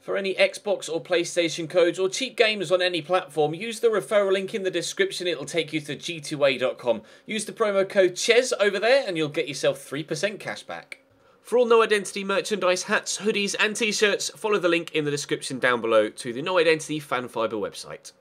For any Xbox or PlayStation codes or cheap games on any platform, use the referral link in the description. It'll take you to g2a.com. Use the promo code CHES over there and you'll get yourself 3% cash back. For all No Identity merchandise, hats, hoodies and t-shirts, follow the link in the description down below to the No Identity Fan Fibre website.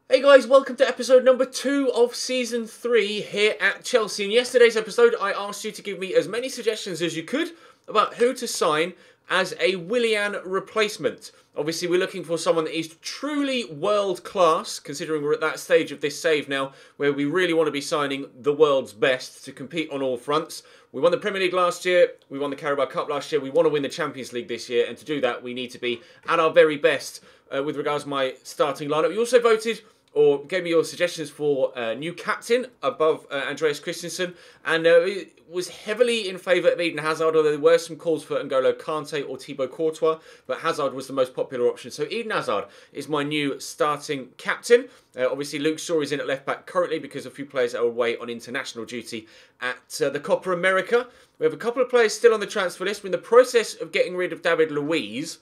Hey guys, welcome to episode number 2 of Season 3 here at Chelsea. In yesterday's episode, I asked you to give me as many suggestions as you could about who to sign as a Willian replacement. Obviously, we're looking for someone that is truly world-class, considering we're at that stage of this save now where we really want to be signing the world's best to compete on all fronts. We won the Premier League last year, we won the Carabao Cup last year, we want to win the Champions League this year, and to do that, we need to be at our very best with regards to my starting lineup. You also voted or gave me your suggestions for new captain above Andreas Christensen, and it was heavily in favour of Eden Hazard, although there were some calls for N'Golo Kante or Thibaut Courtois, but Hazard was the most popular option. So Eden Hazard is my new starting captain. Obviously, Luke Shaw is in at left-back currently because a few players are away on international duty at the Copa America. We have a couple of players still on the transfer list. We're in the process of getting rid of David Luiz.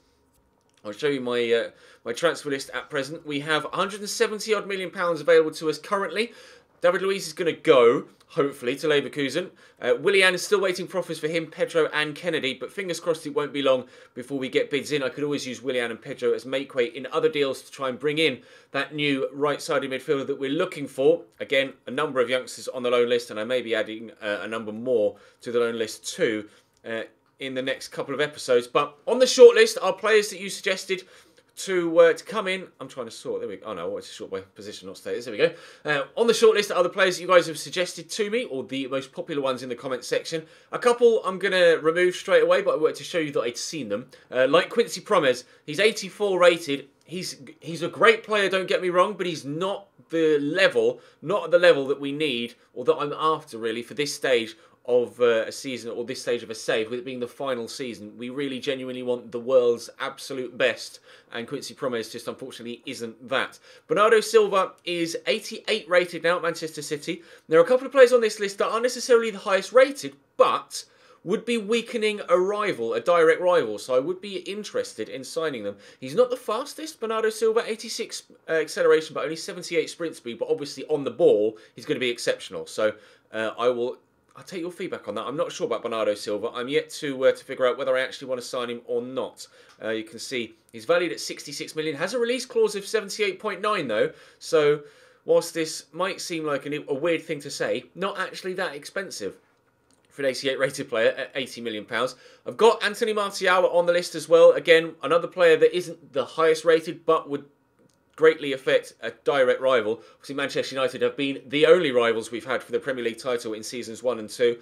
I'll show you my my transfer list at present. We have 170 odd million pounds available to us currently. David Luiz is going to go, hopefully, to Leverkusen. Willian is still waiting for offers for him, Pedro and Kennedy, but fingers crossed it won't be long before we get bids in. I could always use Willian and Pedro as makeweight in other deals to try and bring in that new right-sided midfielder that we're looking for. Again, a number of youngsters on the loan list, and I may be adding a number more to the loan list too in the next couple of episodes. But on the shortlist are players that you suggested to come in. I'm trying to sort. There we go. Oh no, it's a short by position, not status. There we go. On the shortlist are the players that you guys have suggested to me, or the most popular ones in the comments section. A couple I'm going to remove straight away, but I wanted to show you that I'd seen them. Like Quincy Promes, he's 84 rated. He's a great player, don't get me wrong, but he's not at the level that we need, or that I'm after really for this stage of a season, or this stage of a save, with it being the final season. We really genuinely want the world's absolute best, and Quincy Promes just unfortunately isn't that. Bernardo Silva is 88 rated now at Manchester City. There are a couple of players on this list that aren't necessarily the highest rated, but would be weakening a rival, a direct rival, so I would be interested in signing them. He's not the fastest, Bernardo Silva, 86 acceleration, but only 78 sprint speed, but obviously on the ball, he's going to be exceptional. So I'll take your feedback on that. I'm not sure about Bernardo Silva. I'm yet to figure out whether I actually want to sign him or not. You can see he's valued at 66 million. Has a release clause of 78.9 though. So whilst this might seem like a weird thing to say, not actually that expensive for an 88 rated player at 80 million pounds. I've got Anthony Martial on the list as well. Again, another player that isn't the highest rated, but would greatly affect a direct rival. Obviously, Manchester United have been the only rivals we've had for the Premier League title in seasons 1 and 2.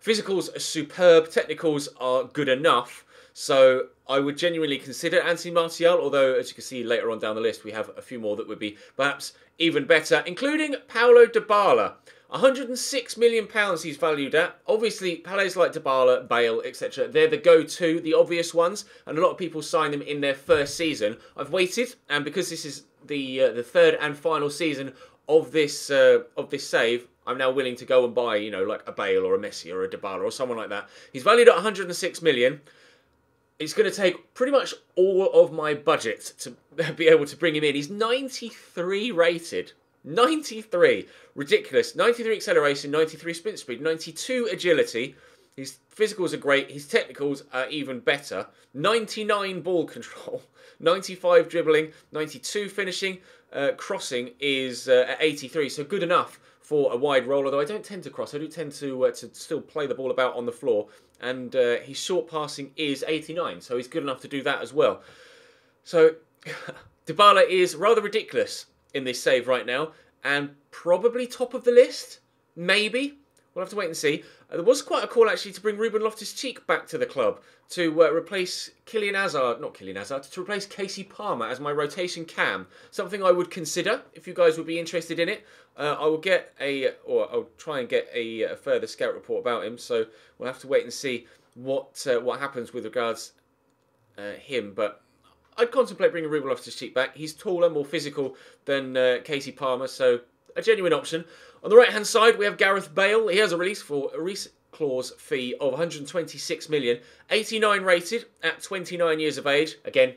Physicals are superb, technicals are good enough, so I would genuinely consider Anthony Martial, although, as you can see later on down the list, we have a few more that would be perhaps even better, including Paulo Dybala. 106 million pounds he's valued at. Obviously, players like Dybala, Bale, etc., they're the go-to, the obvious ones, and a lot of people sign them in their first season. I've waited, and because this is the third and final season of this save, I'm now willing to go and buy, you know, like a Bale or a Messi or a Dybala or someone like that. He's valued at 106 million. It's going to take pretty much all of my budget to be able to bring him in. He's 93 rated. 93. Ridiculous. 93 acceleration, 93 sprint speed, 92 agility. His physicals are great. His technicals are even better. 99 ball control, 95 dribbling, 92 finishing. Crossing is at 83, so good enough for a wide role, although I don't tend to cross. I do tend to still play the ball about on the floor. And his short passing is 89, so he's good enough to do that as well. So Dybala is rather ridiculous in this save right now, and probably top of the list, maybe. We'll have to wait and see. There was quite a call actually to bring Ruben Loftus-Cheek back to the club to replace to replace Casey Palmer as my rotation cam. Something I would consider if you guys would be interested in it. I'll try and get a further scout report about him. So we'll have to wait and see what happens with regards him, but I'd contemplate bringing Ruben Loftus-Cheek back. He's taller, more physical than Casey Palmer, so a genuine option. On the right-hand side, we have Gareth Bale. He has a release clause fee of 126 million. 89 rated at 29 years of age. Again,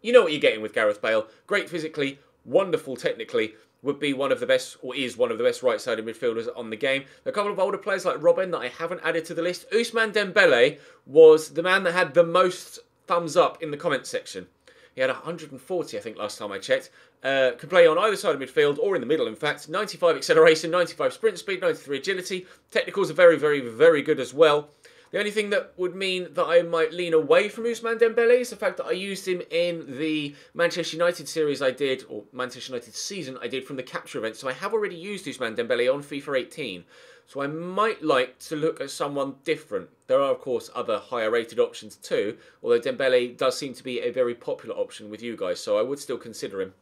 you know what you're getting with Gareth Bale. Great physically, wonderful technically, would be one of the best, or is one of the best right-sided midfielders on the game. A couple of older players like Robin that I haven't added to the list. Ousmane Dembele was the man that had the most thumbs up in the comments section. He had 140, I think, last time I checked. Could play on either side of midfield, or in the middle, in fact. 95 acceleration, 95 sprint speed, 93 agility. Technicals are very, very, very good as well. The only thing that would mean that I might lean away from Ousmane Dembele is the fact that I used him in the Manchester United series I did, or Manchester United season I did from the capture event. So I have already used Ousmane Dembele on FIFA 18. So I might like to look at someone different. There are, of course, other higher rated options too, although Dembele does seem to be a very popular option with you guys, so I would still consider him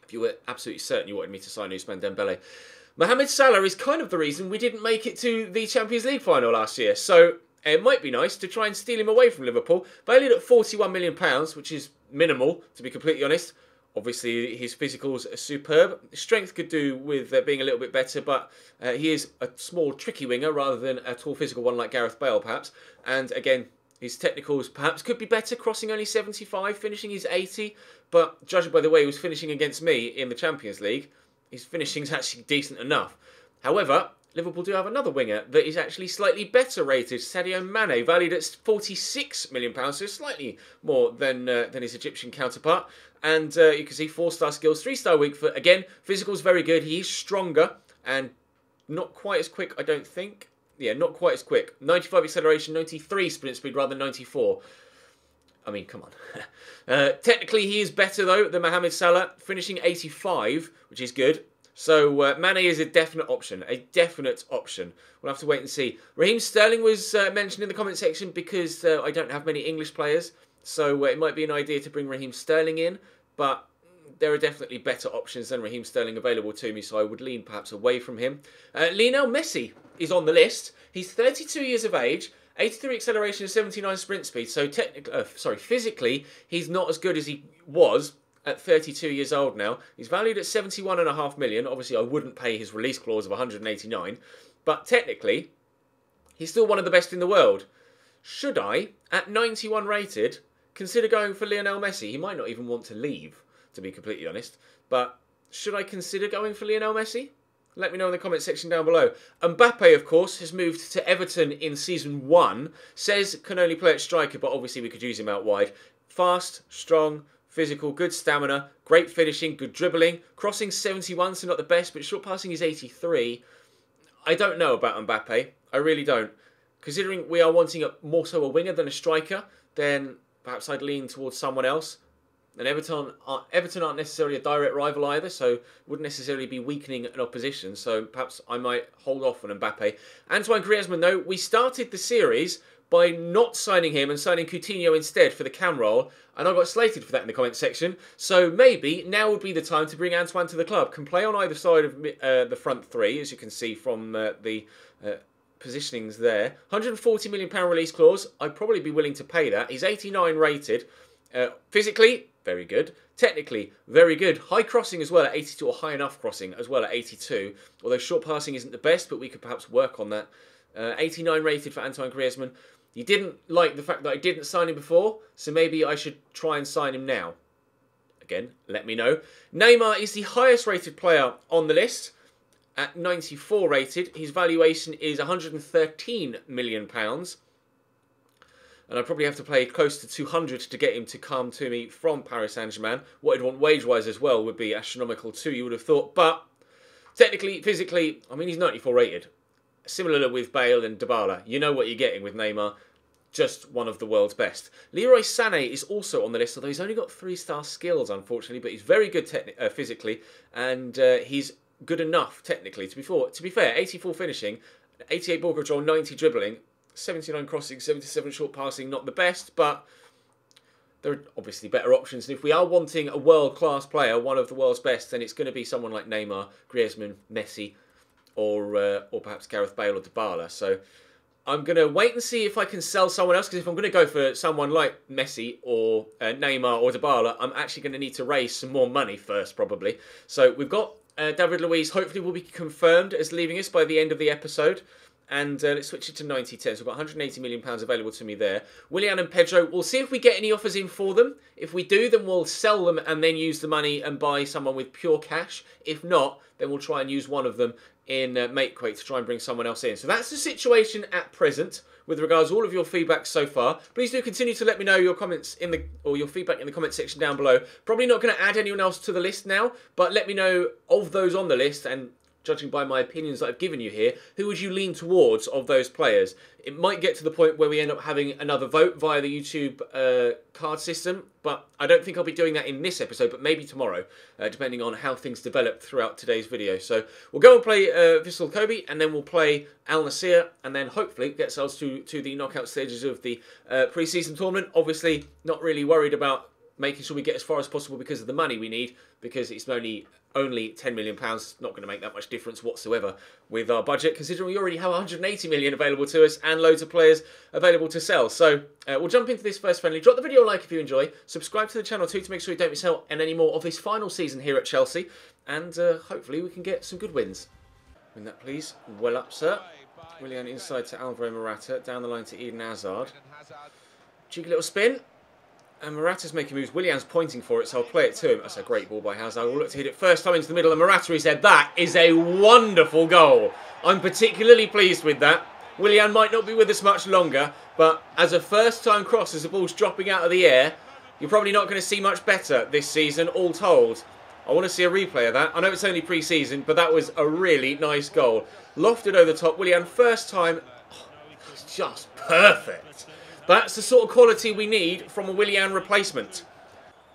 if you were absolutely certain you wanted me to sign Ousmane Dembele. Mohamed Salah is kind of the reason we didn't make it to the Champions League final last year, so it might be nice to try and steal him away from Liverpool. Valued at £41 million, which is minimal, to be completely honest. Obviously, his physicals are superb. Strength could do with being a little bit better, but he is a small, tricky winger rather than a tall, physical one like Gareth Bale, perhaps. And again, his technicals perhaps could be better, crossing only 75, finishing his 80. But judging by the way he was finishing against me in the Champions League, his finishing is actually decent enough. However, Liverpool do have another winger that is actually slightly better rated, Sadio Mane, valued at £46 million, so slightly more than his Egyptian counterpart. And you can see 4-star skills, 3-star weak foot. Again, physical's very good. He is stronger and not quite as quick, I don't think. Yeah, not quite as quick. 95 acceleration, 93 sprint speed rather than 94. I mean, come on. Technically, he is better, though, than Mohamed Salah, finishing 85, which is good. So, Mane is a definite option. A definite option. We'll have to wait and see. Raheem Sterling was mentioned in the comment section because I don't have many English players. So, it might be an idea to bring Raheem Sterling in. But there are definitely better options than Raheem Sterling available to me. So, I would lean perhaps away from him. Lionel Messi is on the list. He's 32 years of age. 83 acceleration, 79 sprint speed. So, physically, he's not as good as he was at 32 years old now. He's valued at £71.5 million. Obviously, I wouldn't pay his release clause of 189. But technically, he's still one of the best in the world. Should I, at 91 rated, consider going for Lionel Messi? He might not even want to leave, to be completely honest. But should I consider going for Lionel Messi? Let me know in the comment section down below. Mbappe, of course, has moved to Everton in Season 1. Says can only play at striker, but obviously we could use him out wide. Fast, strong, physical, good stamina, great finishing, good dribbling. Crossing 71, so not the best, but short passing is 83. I don't know about Mbappe. I really don't. Considering we are wanting more so a winger than a striker, then perhaps I'd lean towards someone else. And Everton aren't necessarily a direct rival either, so wouldn't necessarily be weakening an opposition. So perhaps I might hold off on Mbappe. Antoine Griezmann, though, we started the series by not signing him and signing Coutinho instead for the cam role, and I got slated for that in the comments section. So maybe now would be the time to bring Antoine to the club. Can play on either side of the front three, as you can see from the positionings there. £140 million release clause. I'd probably be willing to pay that. He's 89 rated. Physically, very good. Technically, very good. High crossing as well at 82, or high enough crossing as well at 82. Although short passing isn't the best, but we could perhaps work on that. 89 rated for Antoine Griezmann. You didn't like the fact that I didn't sign him before, so maybe I should try and sign him now. Again, let me know. Neymar is the highest rated player on the list at 94 rated. His valuation is £113 million. And I'd probably have to pay close to 200 to get him to come to me from Paris Saint-Germain. What I'd want wage-wise as well would be astronomical too, you would have thought. But technically, physically, I mean, he's 94 rated. Similar with Bale and Dybala. You know what you're getting with Neymar. Just one of the world's best. Leroy Sané is also on the list, although he's only got 3-star skills, unfortunately. But he's very good physically, and he's good enough technically. To be fair, 84 finishing, 88 ball control, 90 dribbling, 79 crossing, 77 short passing. Not the best, but there are obviously better options. And if we are wanting a world-class player, one of the world's best, then it's going to be someone like Neymar, Griezmann, Messi, or perhaps Gareth Bale or Dybala. So I'm going to wait and see if I can sell someone else, because if I'm going to go for someone like Messi or Neymar or Dybala, I'm actually going to need to raise some more money first, probably. So we've got David Luiz, hopefully will be confirmed as leaving us by the end of the episode. And let's switch it to 90-10. So I've got £180 million available to me there. Willian and Pedro, we'll see if we get any offers in for them. If we do, then we'll sell them and then use the money and buy someone with pure cash. If not, then we'll try and use one of them in Matequake to try and bring someone else in. So that's the situation at present with regards to all of your feedback so far. Please do continue to let me know your comments or your feedback in the comment section down below. Probably not going to add anyone else to the list now, but let me know of those on the list, and judging by my opinions that I've given you here, who would you lean towards of those players? It might get to the point where we end up having another vote via the YouTube card system, but I don't think I'll be doing that in this episode, but maybe tomorrow, depending on how things develop throughout today's video. So we'll go and play Vissel Kobe, and then we'll play Al Nassr, and then hopefully get ourselves to the knockout stages of the pre-season tournament. Obviously, not really worried about making sure we get as far as possible because of the money we need, because it's only £10 million, not going to make that much difference whatsoever with our budget, considering we already have 180 million available to us and loads of players available to sell. So we'll jump into this first friendly. Drop the video a like if you enjoy. Subscribe to the channel too to make sure you don't miss out on any more of this final season here at Chelsea. And hopefully we can get some good wins. Win that, please. Well up, sir. Willian inside to Alvaro Morata. Down the line to Eden Hazard. Cheeky little spin. And Morata's making moves. Willian's pointing for it, so I'll play it to him. That's a great ball by Hazard. We'll look to hit it first time into the middle, and Morata, he said, that is a wonderful goal. I'm particularly pleased with that. Willian might not be with us much longer, but as a first-time cross, as the ball's dropping out of the air, you're probably not going to see much better this season, all told. I want to see a replay of that. I know it's only pre-season, but that was a really nice goal. Lofted over the top. Willian, first time, it's just perfect. That's the sort of quality we need from a Willian replacement.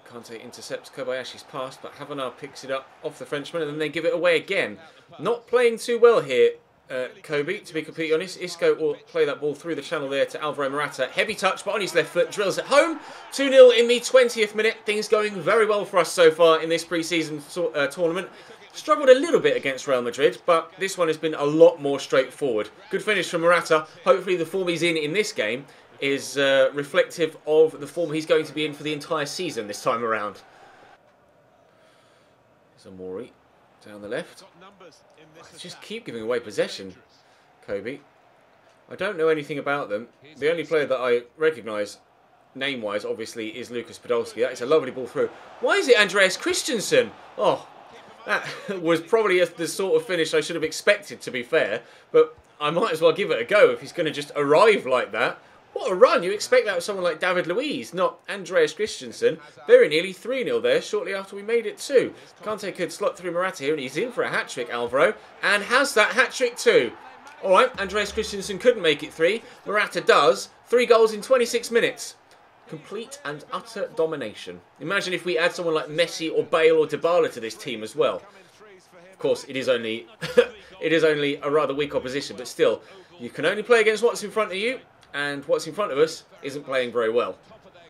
Kante intercepts Kobayashi's pass, but Havenar picks it up off the Frenchman, and then they give it away again. Not playing too well here, Kobe, to be completely honest. Isco will play that ball through the channel there to Alvaro Morata. Heavy touch, but on his left foot, drills it home. 2-0 in the 20th minute. Things going very well for us so far in this pre-season tournament. Struggled a little bit against Real Madrid, but this one has been a lot more straightforward. Good finish from Morata. Hopefully the form he's in this game is reflective of the form he's going to be in for the entire season this time around. There's Amori down the left. Just keep giving away possession, Kobe. I don't know anything about them. The only player that I recognise name-wise, obviously, is Lucas Podolski. That is a lovely ball through. Why is it Andreas Christensen? Oh, that was probably the sort of finish I should have expected, to be fair. But I might as well give it a go if he's going to just arrive like that. What a run. You expect that with someone like David Luiz, not Andreas Christensen. Very nearly 3-0 there, shortly after we made it 2. Kante could slot through Morata here, and he's in for a hat-trick, Alvaro. And has that hat-trick too. Alright, Andreas Christensen couldn't make it 3. Morata does. 3 goals in 26 minutes. Complete and utter domination. Imagine if we add someone like Messi or Bale or Dybala to this team as well. Of course, it is only a rather weak opposition, but still, you can only play against what's in front of you. And what's in front of us isn't playing very well.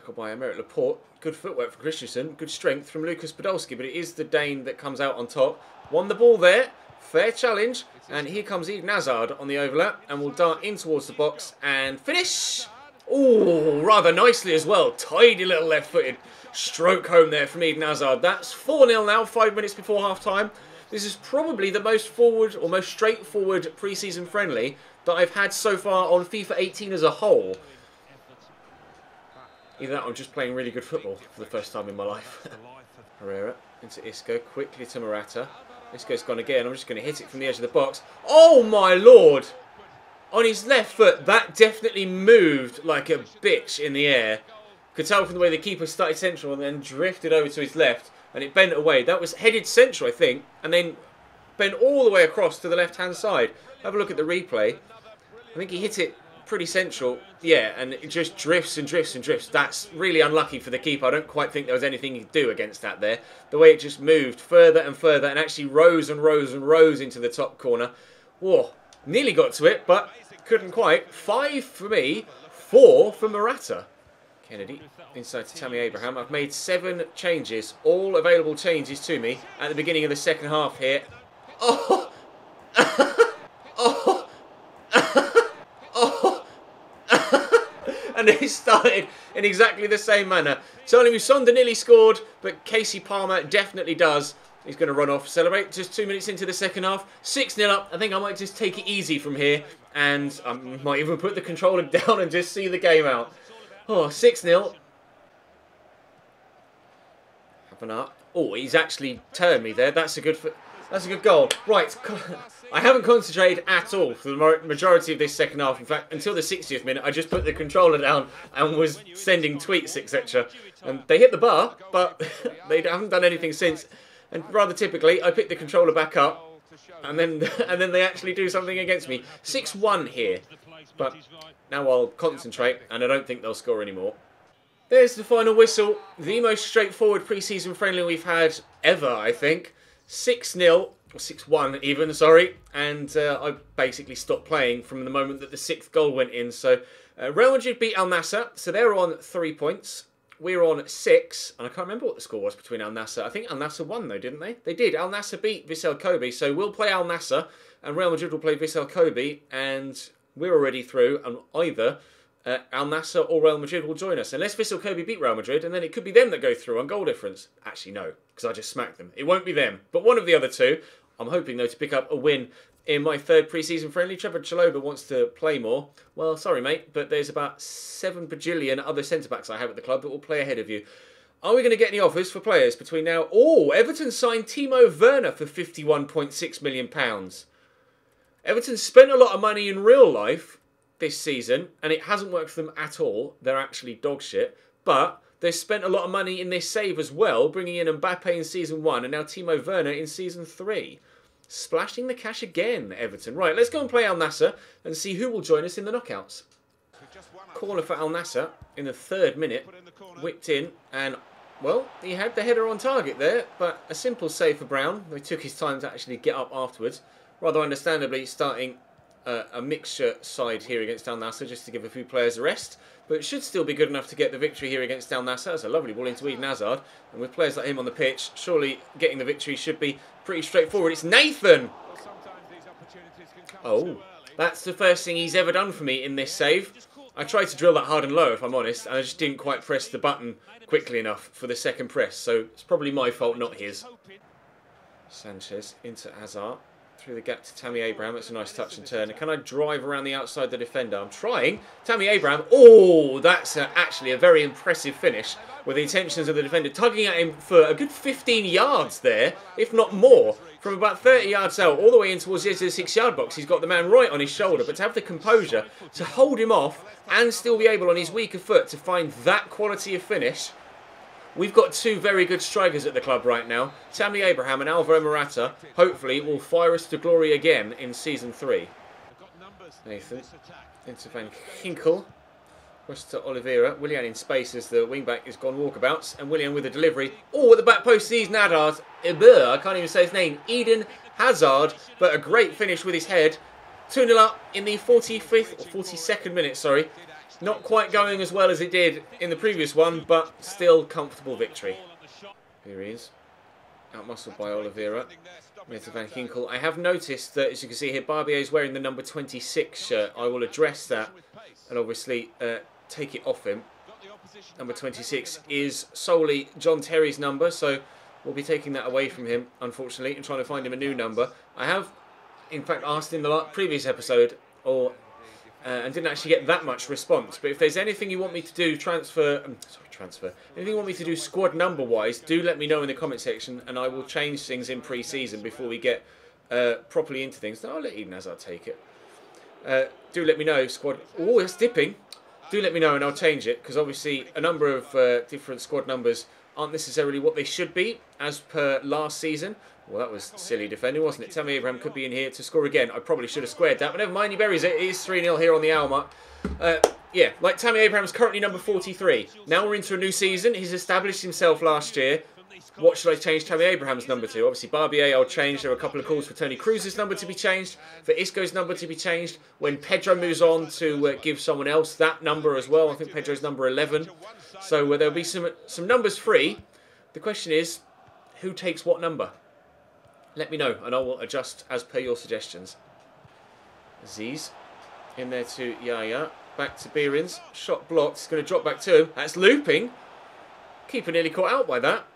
Got by Emerick Laporte. Good footwork for Christensen. Good strength from Lucas Podolski. But it is the Dane that comes out on top. Won the ball there. Fair challenge. And here comes Eden Hazard on the overlap. And will dart in towards the box. And finish. Ooh, rather nicely as well. Tidy little left-footed stroke home there from Eden Hazard. That's 4-0 now, 5 minutes before half-time. This is probably the most forward or most straightforward pre-season friendly that I've had so far on FIFA 18 as a whole. Either that or I'm just playing really good football for the first time in my life. Herrera into Isco, quickly to Morata. Isco's gone again. I'm just going to hit it from the edge of the box. Oh my lord! On his left foot, that definitely moved like a bitch in the air. Could tell from the way the keeper started central and then drifted over to his left. And it bent away. That was headed central, I think. And then bent all the way across to the left-hand side. Have a look at the replay. I think he hit it pretty central. Yeah, and it just drifts and drifts and drifts. That's really unlucky for the keeper. I don't quite think there was anything he could do against that there. The way it just moved further and further and actually rose and rose and rose into the top corner. Whoa, nearly got to it, but couldn't quite. 5 for me, 4 for Morata. Kennedy inside to Tammy Abraham. I've made 7 changes, all available changes to me at the beginning of the second half here. Oh! Oh! Oh! And it started in exactly the same manner. Tony Musonda nearly scored, but Casey Palmer definitely does. He's going to run off, celebrate. Just 2 minutes into the second half. 6-0 up. I think I might just take it easy from here. And I might even put the controller down and just see the game out. Oh, 6-0. Have an up. Oh, he's actually turned me there. That's a good goal. Right. I haven't concentrated at all for the majority of this second half. In fact, until the 60th minute, I just put the controller down and was sending tweets, etc. And they hit the bar, but they haven't done anything since. And rather typically, I pick the controller back up, and then they actually do something against me. 6-1 here, but now I'll concentrate, and I don't think they'll score anymore. There's the final whistle. The most straightforward pre-season friendly we've had ever, I think. 6-0, or 6-1 even, sorry. And I basically stopped playing from the moment that the 6th goal went in. So Real Madrid beat Al Nassr, so they're on 3 points. We're on 6, and I can't remember what the score was between Al Nassr. I think Al Nassr won though, didn't they? They did. Al Nassr beat Vissel Kobe, so we'll play Al Nassr, and Real Madrid will play Vissel Kobe, and we're already through, and either Al Nassr or Real Madrid will join us. Unless Vissel Kobe beat Real Madrid, and then it could be them that go through on goal difference. Actually, no, because I just smacked them. It won't be them, but one of the other two. I'm hoping, though, to pick up a win in my 3rd pre-season friendly. Trevor Chalobah wants to play more. Well, sorry, mate, but there's about 7 bajillion other centre-backs I have at the club that will play ahead of you. Are we going to get any offers for players between now? Oh, Everton signed Timo Werner for £51.6 million. Everton spent a lot of money in real life this season, and it hasn't worked for them at all. They're actually dog shit. But they've spent a lot of money in this save as well, bringing in Mbappe in Season 1 and now Timo Werner in Season 3. Splashing the cash again, Everton. Right, let's go and play Al Nassr and see who will join us in the knockouts. Corner for Al Nassr in the 3rd minute. Whipped in and, well, he had the header on target there, but a simple save for Brown. He took his time to actually get up afterwards. Rather understandably starting a mixture side here against Al Nassr just to give a few players a rest. But it should still be good enough to get the victory here against Al Nassr. That's a lovely ball into Eden Hazard. And with players like him on the pitch, surely getting the victory should be pretty straightforward. It's Nathan! Oh, that's the first thing he's ever done for me in this save. I tried to drill that hard and low, if I'm honest, and I just didn't quite press the button quickly enough for the second press. So it's probably my fault, not his. Sanchez into Hazard. Through the gap to Tammy Abraham. That's a nice touch and turn. Can I drive around the outside the defender? I'm trying. Tammy Abraham. Oh, that's actually a very impressive finish with the intentions of the defender tugging at him for a good 15 yards there, if not more. From about 30 yards out, all the way in towards the edge of the 6-yard box. He's got the man right on his shoulder, but to have the composure to hold him off and still be able on his weaker foot to find that quality of finish. We've got 2 very good strikers at the club right now. Tammy Abraham and Alvaro Morata, hopefully, will fire us to glory again in Season 3. Nathan into Van Ginkel. Across to Oliveira. Willian in space as the wing-back has gone walkabouts. And Willian with a delivery. Oh, at the back post sees Nadard. I can't even say his name. Eden Hazard. But a great finish with his head. 2-0 up in the 45th or 42nd minute, sorry. Not quite going as well as it did in the previous one, but still comfortable victory. Here he is. Outmuscled by Oliveira. With Van Ginkel. I have noticed that, as you can see here, Barbier is wearing the number 26 shirt. I will address that and obviously take it off him. Number 26 is solely John Terry's number, so we'll be taking that away from him, unfortunately, and trying to find him a new number. I have, in fact, asked in the previous episode, and didn't actually get that much response. But if there's anything you want me to do anything you want me to do squad number wise, do let me know in the comment section, and I will change things in pre-season before we get properly into things. No, I'll let Eden Hazard take it. Do let me know, squad. Oh, it's dipping. Do let me know, and I'll change it, because obviously a number of different squad numbers aren't necessarily what they should be as per last season. Well, that was silly defending, wasn't it? Tammy Abraham could be in here to score again. I probably should have squared that, but never mind, he buries it. It is 3-0 here on the hour mark. Yeah, like Tammy Abraham's currently number 43. Now we're into a new season. He's established himself last year. What should I change Tammy Abraham's number to? Obviously, Barbier I'll change. There are a couple of calls for Tony Cruz's number to be changed, for Isco's number to be changed. When Pedro moves on to give someone else that number as well. I think Pedro's number 11. So there'll be some numbers free. The question is, who takes what number? Let me know, and I will adjust as per your suggestions. Aziz in there to Yaya. Back to Behrens. Shot blocked. It's going to drop back to him. That's looping. Keeper nearly caught out by that.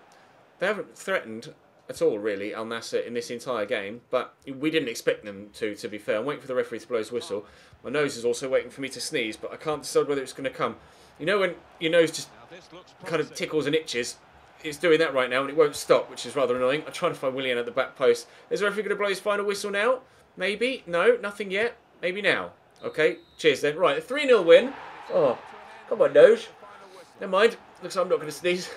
They haven't threatened at all, really, Al Nassr in this entire game. But we didn't expect them to be fair. I'm waiting for the referee to blow his whistle. My nose is also waiting for me to sneeze, but I can't decide whether it's going to come. You know when your nose just kind of tickles and itches? It's doing that right now, and it won't stop, which is rather annoying. I'm trying to find Willian at the back post. Is the referee going to blow his final whistle now? Maybe? No, nothing yet. Maybe now. Okay, cheers then. Right, a 3-0 win. Oh, come on, nose. Never mind. Looks like I'm not going to sneeze.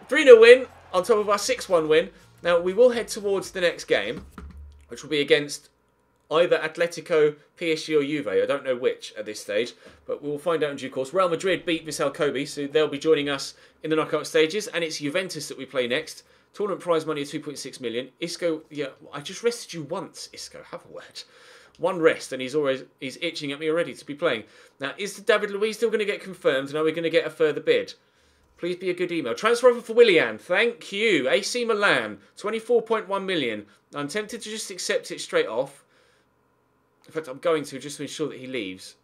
3-0 win on top of our 6-1 win. Now, we will head towards the next game, which will be against either Atletico, PSG or Juve. I don't know which at this stage, but we will find out in due course. Real Madrid beat Vissel Kobe, so they'll be joining us in the knockout stages, and it's Juventus that we play next. Tournament prize money of 2.6 million. Isco, yeah, I just rested you once, Isco. Have a word. One rest, and he's itching at me already to be playing. Now, is David Luiz still going to get confirmed, and are we going to get a further bid? Please be a good email. Transfer offer for Willian. Thank you. AC Milan, 24.1 million. I'm tempted to just accept it straight off. In fact, I'm going to, just to ensure that he leaves.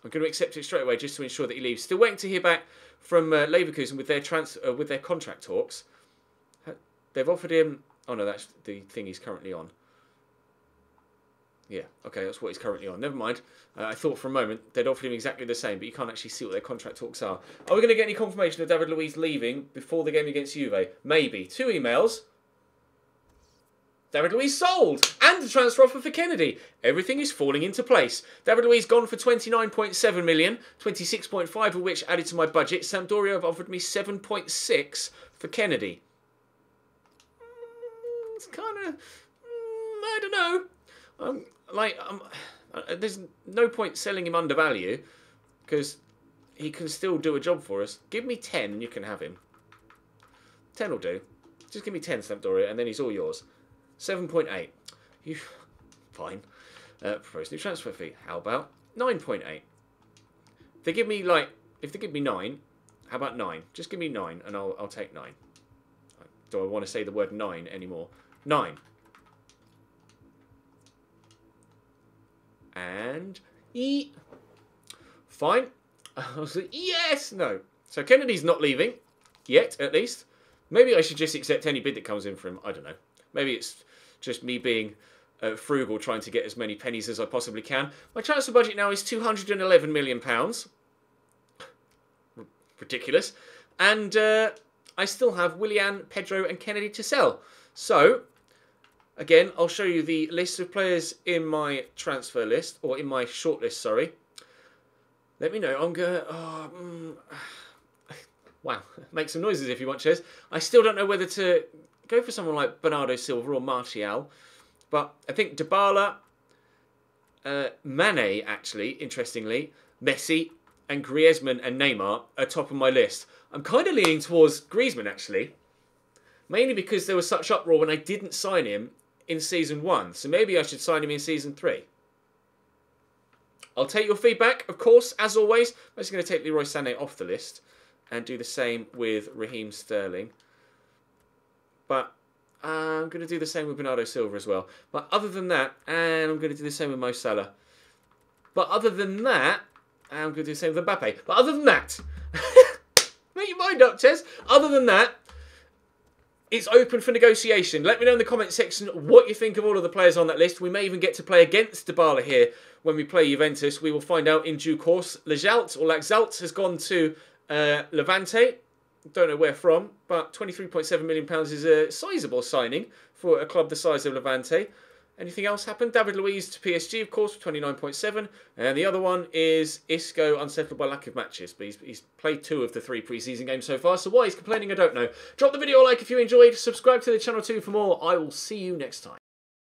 I'm going to accept it straight away just to ensure that he leaves. Still waiting to hear back from Leverkusen with their contract talks. They've offered him... Oh, no, that's the thing he's currently on. Yeah, okay, that's what he's currently on. Never mind. I thought for a moment they'd offered him exactly the same, but you can't actually see what their contract talks are. Are we going to get any confirmation of David Luiz leaving before the game against Juve? Maybe. 2 emails. David Luiz sold! And the transfer offer for Kennedy. Everything is falling into place. David Luiz gone for 29.7 million, 26.5 of which added to my budget. Sampdoria have offered me 7.6 for Kennedy. It's kind of... I don't know. There's no point selling him under value because he can still do a job for us. Give me 10 and you can have him. 10 will do. Just give me 10, Sampdoria, and then he's all yours. 7.8. You fine. Proposed new transfer fee. How about 9.8? If they give me 9, how about 9? Just give me 9 and I'll take 9. Do I want to say the word 9 anymore? 9. And fine. I was like, yes, no. So Kennedy's not leaving yet, at least. Maybe I should just accept any bid that comes in for him. I don't know. Maybe it's just me being frugal, trying to get as many pennies as I possibly can. My transfer budget now is £211 million. Ridiculous. And I still have Willian, Pedro and Kennedy to sell. So... Again, I'll show you the list of players in my transfer list, or in my shortlist, sorry. Let me know. I'm going to... wow. Make some noises if you want, Ches. I still don't know whether to go for someone like Bernardo Silva or Martial. But I think Dybala, Mane, actually, interestingly, Messi, and Griezmann and Neymar are top of my list. I'm kind of leaning towards Griezmann, actually. Mainly because there was such uproar when I didn't sign him in Season 1. So maybe I should sign him in Season 3. I'll take your feedback, of course, as always. I'm just going to take Leroy Sané off the list and do the same with Raheem Sterling. But I'm going to do the same with Bernardo Silva as well. But other than that, and I'm going to do the same with Mo Salah. But other than that, I'm going to do the same with Mbappe. But other than that, make your mind up, Ches. Other than that, it's open for negotiation. Let me know in the comment section what you think of all of the players on that list. We may even get to play against Dybala here when we play Juventus. We will find out in due course. Laxalt has gone to Levante. Don't know where from, but £23.7 million is a sizable signing for a club the size of Levante. Anything else happened? David Luiz to PSG, of course, for 29.7. And the other one is Isco, unsettled by lack of matches. But he's played 2 of the 3 pre-season games so far. So why he's complaining, I don't know. Drop the video a like if you enjoyed. Subscribe to the channel too for more. I will see you next time.